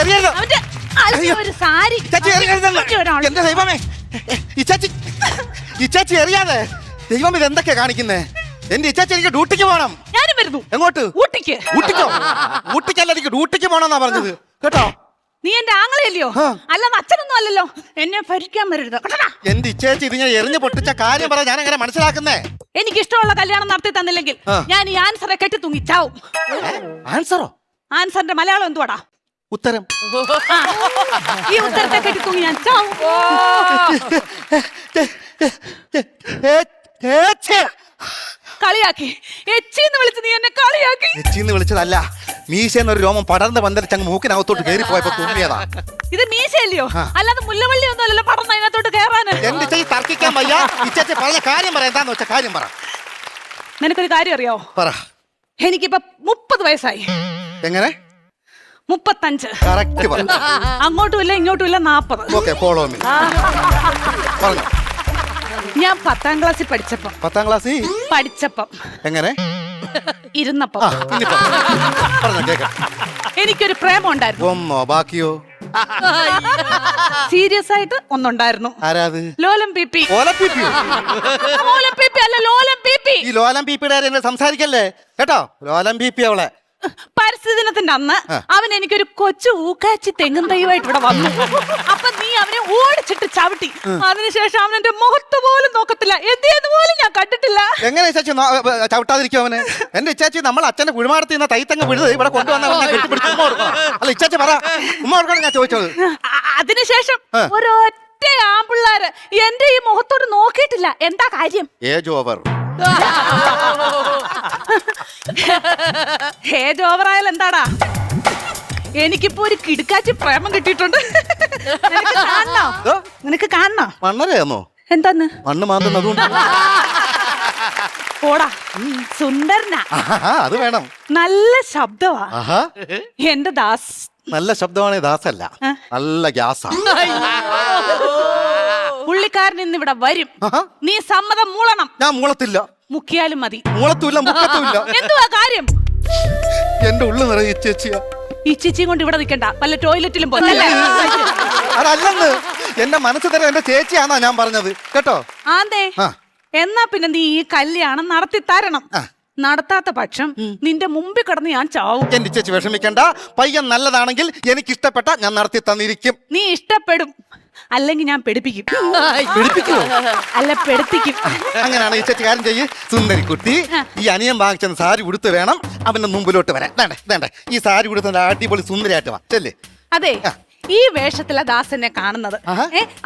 എറിയരുത്. ഒരു സാരി ചേച്ചി എറിയരുത്. എന്റെ ദൈവമേ, ഇച്ചാച്ചി എറിയാതെ. ദൈവം ഇതെന്തൊക്കെയാ കാണിക്കുന്നേ? എന്റെ ഇച്ചാച്ചി എനിക്ക് ഡ്യൂട്ടിക്ക് പോകണം. ഞാനും വരുന്നു. എങ്ങോട്ട്? ഊട്ടിക്ക്. ഊട്ടിക്കോ? ഊട്ടിക്കല്ല, എനിക്ക് ഡ്യൂട്ടിക്ക് പോണെന്നാ പറഞ്ഞത് കേട്ടോ. നീ എന്റെ ആങ്ങളെയല്ലയോ? അല്ലാതെ അച്ഛനൊന്നും അല്ലല്ലോ. എന്നെ ഭരിക്കാൻ വരരുത്. എന്റെ ഇച്ചേച്ചി ഇതിങ്ങനെ എറിഞ്ഞു പൊട്ടിച്ച കാര്യം പറ, ഞാൻ എങ്ങനെ മനസ്സിലാക്കുന്നേ? എനിക്ക് ഇഷ്ടമുള്ള കല്യാണം നടത്തി തന്നില്ലെങ്കിൽ ഞാൻ ഈ ആൻസറെ കെട്ടി തൂങ്ങി ചാവും. ആൻസറോ? ആൻസറിന്റെ മലയാളം എന്തുവാടാ? ഉത്തരം. ഈ ഉത്തരത്തെ കെട്ടി തൂങ്ങി ഞാൻ ചാവും. കളിയാക്കി. എച്ചിന്ന് വിളിച്ച് നീ എന്നെ കളിയാക്കി. എച്ചിന്ന് വിളിച്ചതല്ല, മീശന്നൊരു രോമം പടർന്ന് പന്തലിച്ചങ്ങ് മൂക്കിനകത്തോട്ട് കയറി പോയപ്പോ തുമ്മിയതാ. ഇത് മീശയല്ലയോ? അല്ലാതെ മുല്ലവള്ളി ഒന്നും അല്ലല്ലോ പടർന്ന് അതിനകത്തോട്ട് കയറാന്. എന്റെ ചേച്ചി തർക്കിക്കാൻ വയ്യ. ഇച്ചേച്ചി പറഞ്ഞ കാര്യം പറ, എന്താന്ന് വെച്ച കാര്യം പറ. നിനക്കൊരു കാര്യം അറിയോ? പറ. എനിക്കിപ്പോ 30 വയസ്സായി. എങ്ങനെ? 35. കറക്റ്റ് പറ. അങ്ങോട്ടും ഇല്ല ഇങ്ങോട്ടും ഇല്ല 40. Okay, follow me. പറഞ്ഞോ. ഞാൻ 10ാം ക്ലാസ്സിൽ പഠിച്ചപ്പം. 10ാം ക്ലാസ്സിൽ പഠിച്ചപ്പം. എങ്ങനെ? ഇരുന്നപ്പം. പറഞ്ഞോ കേക്കാം. എനിക്കൊരു പ്രേമം ഉണ്ടായിരുന്നു. ഒന്നോ ബാക്കിയോ? സീരിയസ് ആയിട്ട് ഒന്നുണ്ടായിരുന്നു. ആരാത്? ലോലം പിപി. ലോലം പിപി? ലോലം പിപി അല്ല, ലോലം പിപി. ഈ ലോലം പിപിയുടെ കാര്യം സംസാരിക്കല്ലേ കേട്ടോ. ലോലം പിപി അവളെ. പരിസ്ഥിതി ദിനത്തിന്റെ അന്ന് അവൻ എനിക്കൊരു കൊച്ചു ഊക്കാച്ചി തെങ്ങും തൈയുമായിട്ട് ഇവിടെ വന്നു. അപ്പൊ നീ അവനെ ഓടിച്ചിട്ട് ചവിട്ടി. അതിനുശേഷം അവൻ എന്റെ മുഖത്ത് പോലും നോക്കത്തില്ല. എന്തെന്ന് പോലും ഞാൻ കണ്ടിട്ടില്ല. എങ്ങനെ ഇച്ചാച്ചി ചവിട്ടാതിരിക്കും അവന്? എന്റെ ഇച്ചാച്ചി നമ്മൾ അച്ഛന്റെ കുഴിമാടത്തിൽ നിന്ന് തൈത്തങ്ങ് വിഴുത് ഇവിടെ കൊണ്ടുവന്ന അല്ല ഇച്ചാച്ചി പറ, ഉമ്മ കൊടുക്കണം ഞാൻ ചോദിച്ചത്. അതിനുശേഷം ഒരൊറ്റ ആമ്പിള്ളാര് എന്റെ ഈ മുഖത്തോട് നോക്കിയിട്ടില്ല. എന്താ കാര്യം? Age over. ഏജ് ഓവറായാൽ എന്താടാ? എനിക്കിപ്പോ ഒരു കിടുക്കാച്ചി പ്രേമം കിട്ടിയിട്ടുണ്ട്. നിനക്ക് കാണണോ? മണ്ണരയാന്നോ? എന്താന്ന്? മണ്ണ് മാന്തുന്നതുകൊണ്ട്. പോടാ, സുന്ദരനാ. അത് വേണം. നല്ല ശബ്ദമാ എന്റെ ദാസ്. നല്ല ശബ്ദമാണ് ദാസല്ല, നല്ല ഗ്യാസാ. പുള്ളിക്കാരൻ ഇന്നിവിടെ വരും. നീ സമ്മതം മൂളണം. ഞാൻ മൂളത്തില്ല. മുക്കിയാലും മതി. മൂളത്തുമില്ല, മുക്കത്തുമില്ല. എന്തുവാ കാര്യം? എന്റെ ഉള്ളു നിറയെ ചേച്ചിയാ. ഈ ചേച്ചിയും കൊണ്ട് ഇവിടെ നിൽക്കണ്ട, വല്ല ടോയ്ലറ്റിലും പോലല്ലേ. അതല്ലെന്ന്, എന്റെ മനസ്സ് തരാൻ എന്റെ ചേച്ചിയാന്നാ ഞാൻ പറഞ്ഞത് കേട്ടോ. ആന്തേ, എന്നാ പിന്നെ നീ ഈ കല്യാണം നടത്തി തരണം. നടത്താത്ത പക്ഷം നിന്റെ മുമ്പിൽ കിടന്ന് ഞാൻ ചാവും. എന്റെ ചേച്ചി വിഷമിക്കണ്ട. പയ്യൻ നല്ലതാണെങ്കിൽ എനിക്ക് ഇഷ്ടപ്പെട്ട ഞാൻ നടത്തി തന്നിരിക്കും. നീ ഇഷ്ടപ്പെടും, അല്ലെങ്കിൽ ഞാൻ പെടുപ്പിക്കും. അല്ല, പെടുപ്പിക്കും. അങ്ങനെയാണ് ഈ ചേച്ചി കാര്യം ചെയ്യ്. സുന്ദരിക്കുട്ടി, ഈ അനിയൻ വാങ്ങിച്ച സാരി ഉടുത്ത് വേണം അവന്റെ മുമ്പിലോട്ട് വരാൻ. വേണ്ട, ഈ സാരി ഉടുത്ത അടിപൊളി സുന്ദരിയായിട്ട് വാ. ചെല്ലേ. അതെ, ഈ വേഷത്തിലാ ദാസനെ കാണുന്നത്.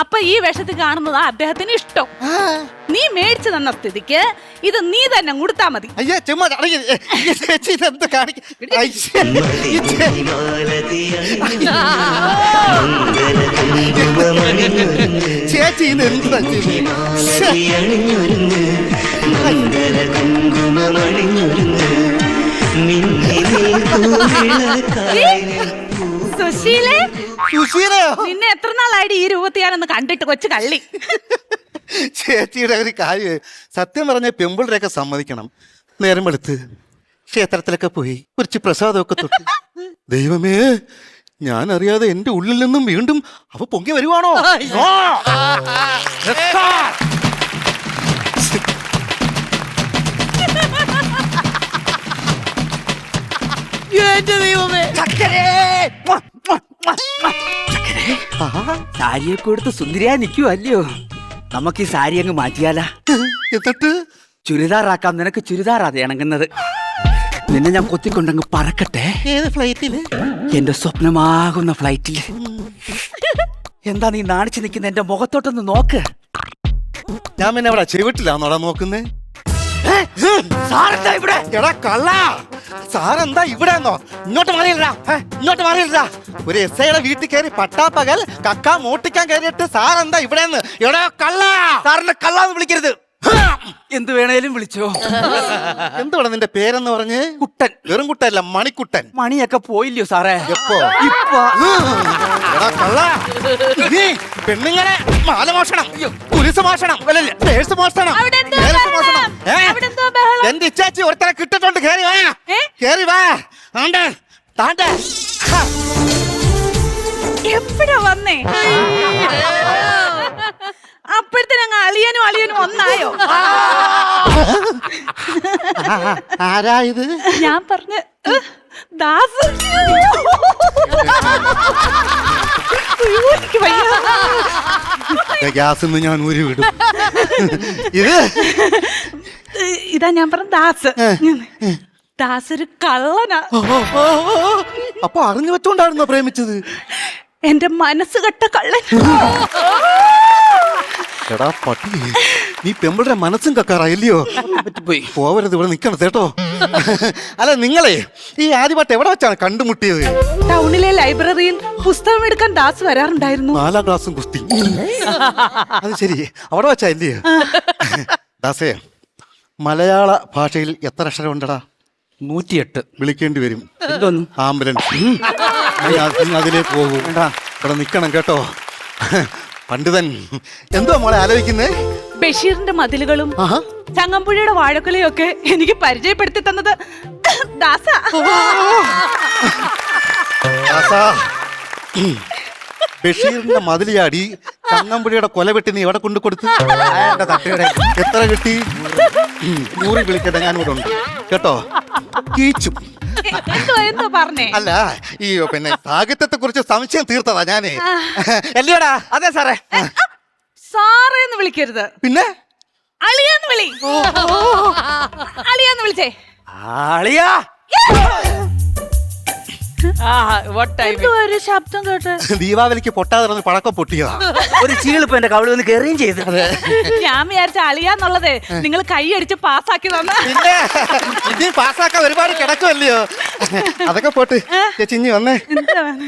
അപ്പൊ ഈ വേഷത്തിൽ കാണുന്നതാ അദ്ദേഹത്തിന് ഇഷ്ടം. നീ മേടിച്ചു തന്ന സ്ഥിതിക്ക് ഇത് നീ തന്നെ കൊടുത്താ മതി. അയ്യേ, ചുമ്മാ ചേച്ചി ഇതെന്ത് കാണിക്ക. ചേച്ചി ഇത് എന്താ സുശീലേ? സുശീലയോ? നിന്നെ എത്ര നാളായിട്ട് ഈ രൂപത്തിൽ ഞാനൊന്ന് കണ്ടിട്ട്, കൊച്ചു കള്ളി. ചേച്ചിയുടെ ഒരു കാര്യം, സത്യം പറഞ്ഞ പെമ്പിളരെയൊക്കെ സമ്മതിക്കണം. നേരം വെളുത്ത് ക്ഷേത്രത്തിലൊക്കെ പോയി കുറച്ച് പ്രസാദമൊക്കെ തൊട്ട്, ദൈവമേ, ഞാൻ അറിയാതെ എന്റെ ഉള്ളിൽ നിന്നും വീണ്ടും അവ പൊങ്ങി വരുവാണോ? സാരിയൊക്കെ കൊടുത്ത് സുന്ദരിയാ നിൽക്കുവല്ലയോ? നമുക്ക് ഈ സാരി അങ്ങ് മാറ്റിയാലാ? എന്നിട്ട് ചുരിദാറാക്കാം. നിനക്ക് ചുരിദാറാതെ ഇണങ്ങുന്നത്. നിന്നെ ഞാൻ കൊത്തിക്കൊണ്ടങ്ങ് പറക്കട്ടെ. ഏത് ഫ്ലൈറ്റില്? എന്റെ സ്വപ്നമാകുന്ന ഫ്ലൈറ്റില്. എന്താ നീ നാണിച്ചു നിൽക്കുന്ന? എന്റെ മുഖത്തോട്ടൊന്ന് നോക്ക്. ഞാൻ പിന്നെ അവിടെ ചെവിട്ടില്ലാന്നോടാ നോക്കുന്നേ. സാറെന്താ ഇവിടെ? എടാ കള്ള, സാറെന്താ ഇവിടെ? ഇങ്ങോട്ട് മാറിയില്ല. ഒരു എസ്ഐയുടെ വീട്ടിൽ കയറി പട്ടാപ്പകൽ കക്ക മോട്ടിക്കാൻ കയറിയിട്ട് സാറെന്താ ഇവിടെ? എടാ കള്ള, സാറിനെ കള്ളാന്ന് വിളിക്കരുത്. എന്ത് വേണേലും വിളിച്ചോ. എന്തുവാ നിന്റെ പേരെന്ന് പറഞ്ഞ്? കുട്ടൻ. വെറും കുട്ടല്ല, മണിക്കുട്ടൻ. മണിയൊക്കെ പോയില്ലയോ സാറേ? എപ്പോ? ഇപ്പൊ. എടാ കള്ള, നീ പെണ്ണുങ്ങളെ മാലമോഷണം, കുരിശ് മോഷണം, പേഴ്സ് മോഷണം, എന്റെ ഇച്ചാച്ചി ഒരുത്തരെ കിട്ടിട്ടുണ്ട്. കേറി വാ. അളിയനെ. അപ്പോഴത്തേന് അളിയനും ഒന്നായോ? ആരാ ഇത്? ഞാൻ പറഞ്ഞ ദാസ്. എനിക്ക് വയ്യ. ഗ്യാസ് ഞാൻ ഊരി വിടും. ഇത് ഇതാ ഞാൻ പറഞ്ഞ ദാസ്. ദാസ് ഒരു കള്ളനാ. അപ്പൊ അറിഞ്ഞു വെച്ചോണ്ടായിരുന്നോ പ്രേമിച്ചത്? എന്റെ മനസ്സ് കെട്ട കള്ളൻ. എടാ പട്ടി, നീ പെമ്പിളുടെ മനസ്സും കക്കാറായില്ലയോ? പറ്റിപ്പോയി. പോവരുത്, ഇവിടെ നിക്കണം കേട്ടോ. അല്ല, നിങ്ങളെ ഈ ആദ്യമായിട്ട് എവിടെ വെച്ചാണ് കണ്ടുമുട്ടിയത്? ടൗണിലെ ലൈബ്രറിയിൽ പുസ്തകം എടുക്കാൻ ദാസ് വരാറുണ്ടായിരുന്നു. 4ാം ക്ലാസ്സും കുസ്തി. അത് ശരി, അവിടെ വെച്ചാ ഇല്ലയോ? ദാസേ, മലയാള ഭാഷയിൽ എത്ര അക്ഷരം ഉണ്ടടാ? 108. വിളിക്കേണ്ടി വരും. എന്തോന്നു? ആംബുലൻസ്. നീ അതിലേ പോകൂ. ഇവിടെ നിക്കണം കേട്ടോ. പണ്ഡിതൻ എന്തോ മോളെ ആലോചിക്കുന്നേ? ബഷീറിന്റെ മതിലുകളും ചങ്ങമ്പുഴയുടെ വാഴക്കുലയും ഒക്കെ എനിക്ക് പരിചയപ്പെടുത്തി തന്നത് ദാസാ. ബഷീറിന്റെ മതിലിയാടി ചങ്ങമ്പുഴയുടെ കൊല വെട്ടി നീ എവിടെ കൊണ്ടു കൊടുത്തു? എത്ര കിട്ടി? 100 വിളിക്കട്ടെ, ഞാനിവിടെ ഉണ്ട് കേട്ടോ. കീച്ചും. എന്തോ പറഞ്ഞേ? അല്ല, ഈ പിന്നെ സാഹിത്യത്തെ കുറിച്ച് സംശയം തീർത്തതാ ഞാനേ. അല്ലയോടാ? അതെ സാറേ. സാറേന്ന് വിളിക്കരുത്, പിന്നെ അളിയാന്ന് വിളി. അളിയാന്ന് വിളിച്ചേ. ആളിയാ. എന്തോ ഒരു ശബ്ദം കേട്ട്. ദീപാവലിക്ക് പൊട്ടാതെ പഴക്കം പൊട്ടിയോ? ഒരു ചീളിപ്പ് എന്റെ കവിളി വന്ന് കയറുകയും ചെയ്തു. ഞാൻ വിചാരിച്ച അളിയാന്നുള്ളത് നിങ്ങൾ കൈ അടിച്ച് പാസ്സാക്കി തന്ന. പിന്നെ ഇത് പാസ്സാക്കാൻ ഒരുപാട് കിടക്കുമല്ലയോ? അതൊക്കെ പോട്ട് ചേച്ചി, ഇനി വന്നേ.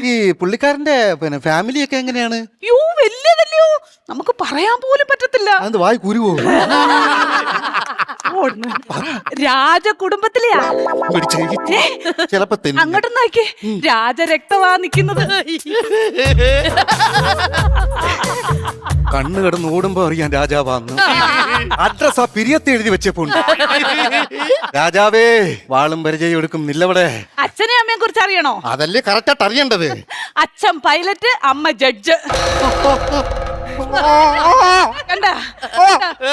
ഈ പുള്ളിക്കാരന്റെ പിന്നെ ഫാമിലി ഒക്കെ എങ്ങനെയാണ്? യോ, വലിയതല്ലയോ, നമുക്ക് പറയാൻ പോലും പറ്റത്തില്ല. അത് വായി കുരുവോ? രാജകുടുംബത്തിലെയാ. ചിലപ്പോ അങ്ങോട്ട് നോക്കി, രാജരക്തവാ നിക്കുന്നത്. കണ്ണു കിടന്ന് ഓടുമ്പോ അറിയാൻ രാജാവാന്ന്. അഡ്രസ് ആ പിരിയത്തെ എഴുതി വെച്ചപ്പോ രാജാവേ വാളും പരിചയം എടുക്കും നില്ലവിടെ. അച്ഛനെ അമ്മയെ കുറിച്ച് അറിയണോ? അതല്ലേ കറക്റ്റായിട്ട് അറിയേണ്ടത്. അച്ഛൻ പൈലറ്റ്, അമ്മ ജഡ്ജ്. കണ്ട,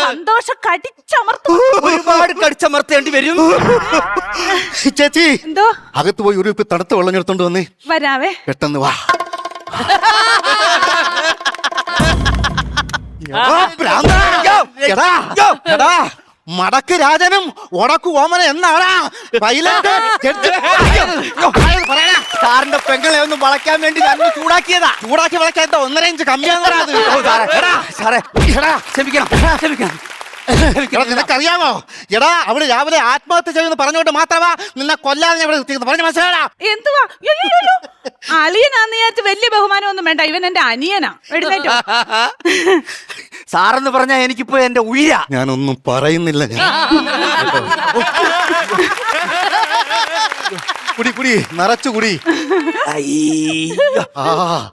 സന്തോഷം കടിച്ചമർത്തും. ഒരുപാട് കടിച്ചമർത്തേണ്ടി വരും. ചേച്ചി, എന്തോ? അകത്ത് പോയി ഒരു ഇപ്പൊ തണുത്ത വെള്ളം എടുത്തോണ്ട് വന്നേ. വരാവേ. പെട്ടെന്ന് വാ. മടക്ക് രാജനും ഉടക്കു ഓമന എന്നാടാ സാറിന്റെ പെങ്ങളെ ഒന്ന് വളയ്ക്കാൻ വേണ്ടി ഞാൻ ചൂടാക്കിയതാ. ചൂടാക്കി വളയ്ക്കാൻ 1.5 ഇഞ്ച് കമ്മിയാന്ന്. സാറേ ക്ഷമിക്കണം, ക്ഷമിക്കണം. നിനക്കറിയാമോ? എടാ, അവള് രാവിലെ ആത്മഹത്യ ചെയ്യുമെന്ന് പറഞ്ഞുകൊണ്ട് മാത്രമാ നിന്നെ കൊല്ലാതെ ഞാൻ ഇവിടെ പറഞ്ഞു. മനസ്സിലാടാ? എന്തുവാ? അളിയനാന്ന് വിചാരിച്ച് വലിയ ബഹുമാനം ഒന്നും വേണ്ട. ഇവൻ എന്റെ അനിയനാ. എഴുന്നേറ്റോ. സാറെന്ന് പറഞ്ഞാ എനിക്കിപ്പോ എന്റെ ഉയിരാ. ഞാനൊന്നും പറയുന്നില്ല. കുടി കുടി, നിറച്ചു കുടി.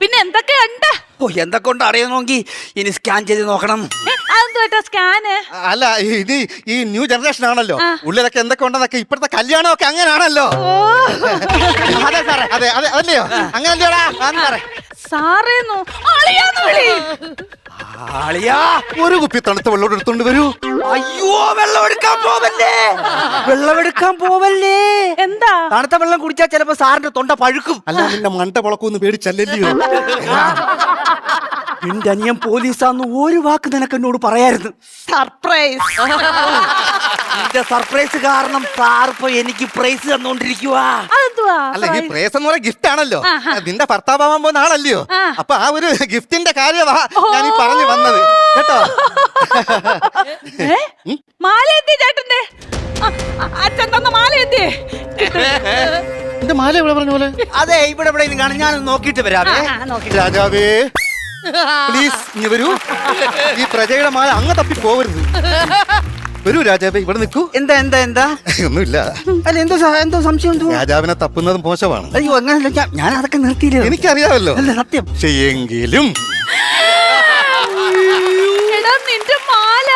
പിന്നെ എന്തൊക്കെയുണ്ട്? ഓ, എന്തൊക്കെ കൊണ്ട് അറിയണമെങ്കിൽ ഇനി സ്കാൻ ചെയ്ത് നോക്കണം. അതെന്തോ സ്കാന്? അല്ല, ഇത് ഈ ന്യൂ ജനറേഷൻ ആണല്ലോ. ഉള്ളിലൊക്കെ എന്തൊക്കെ ഉണ്ടെന്നൊക്കെ ഇപ്പോഴത്തെ കല്യാണമൊക്കെ അങ്ങനെയാണല്ലോ. അതെ സാറേ, അതെ അതെ അതല്ലയോ? അങ്ങനല്ലയോടാ സാറേ. സാറേന്നോ? അളിയാന്ന് വിളി. ആളിയാ, ഒരു കുപ്പി തണുത്ത വെള്ളം എടുത്തോണ്ട് വരൂ. അയ്യോ, വെള്ളമെടുക്കാൻ പോവല്ലേ, വെള്ളമെടുക്കാൻ പോവല്ലേ. എന്താ? തണുത്ത വെള്ളം കുടിച്ചാൽ ചിലപ്പോ സാറിന്റെ തൊണ്ട പഴുക്കും. അല്ല, നിന്റെ മണ്ട പൊളക്കൊന്ന് പേടിച്ചല്ലല്ലയോ? എന്റെ അനിയൻ പോലീസാന്ന് ഒരു വാക്ക് നിനക്ക് എന്നോട് പറയായിരുന്നു. സർപ്രൈസ്. നിന്റെ സർപ്രൈസ് കാരണം സാർ ഇപ്പൊ എനിക്ക് പ്രൈസ് തന്നോണ്ടിരിക്കുവാ. അതെന്തുവാ? അല്ല, ഈ പ്രേസ് എന്ന് പറയുന്ന ഗിഫ്റ്റ് ആണല്ലോ. നിന്റെ ഭർത്താവാൻ പോകുന്ന ആളല്ലയോ? അപ്പൊ ആ ഒരു ഗിഫ്റ്റിന്റെ കാര്യമാ ഞാൻ ഈ പറഞ്ഞു വന്നത് കേട്ടോ. മാല എത്തി ചേട്ടന്റെ. അച്ഛൻ തന്ന മാല എത്തി. എന്റെ മാല എവിടെ പറഞ്ഞ പോലെ? അതെ, ഇവിടെ എവിടെ കാണും. ഞാനൊന്ന് നോക്കിയിട്ട് വരാവേ. രാജാവേ, പ്ലീസ് ഇനി വരൂ. ഈ പ്രജയുടെ മാല അങ്ങ് തപ്പി പോവരുത്. വരൂ രാജാവേ, ഇവിടെ നിൽക്കൂ. എന്താ എന്താ എന്താ? ഒന്നുമില്ല. അല്ല, എന്തോ സംശയം? രാജാവിനെ തപ്പുന്നതും മോശമാണ്. അയ്യോ, അങ്ങനല്ല, ഞാൻ അതൊക്കെ നിർത്തിയില്ല. എനിക്കറിയാമല്ലോ. അല്ല, സത്യം. എങ്കിലും നിന്റെ മാല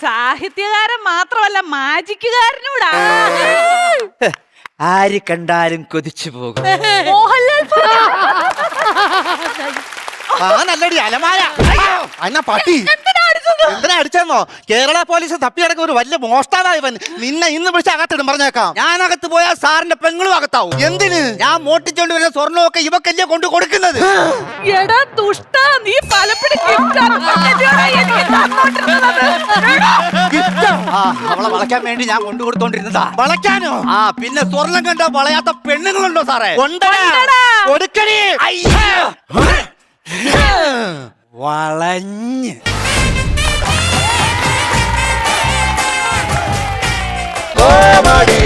സാഹിത്യകാരൻ മാത്രമല്ല, മാജിക്കുകാരനൂടാ. ആര് കണ്ടാലും കൊതിച്ചു പോകും. മോഹൻലാൽ നല്ലടി അലമാര അന്ന പട്ടി എന്തിനാ അടിച്ചെന്നോ? കേരള പോലീസ് തപ്പിയടക്കം ഒരു വലിയ മോഷ്ടാവായവൻ. നിന്നെ ഇന്ന് വിളിച്ച് അകത്തിടും, പറഞ്ഞേക്കാം. ഞാനകത്ത് പോയാൽ സാറിന്റെ പെങ്ങളും അകത്താവും. എന്തിന്? ഞാൻ മോട്ടിച്ചോണ്ട് വരുന്ന സ്വർണ്ണമൊക്കെ ഇവക്കല്ലേ കൊണ്ട് കൊടുക്കുന്നത്. എടാ ദുഷ്ട, നീ പലപ്പോഴും അവളെ വളയ്ക്കാൻ വേണ്ടി ഞാൻ കൊണ്ടു കൊടുത്തോണ്ടിരുന്നതാ. വളയ്ക്കാനോ? പിന്നെ സ്വർണം കണ്ട വളയാത്ത പെണ്ണുങ്ങളുണ്ടോ സാറേ? കൊടുക്കണേ. വളഞ്ഞ് കോമഡി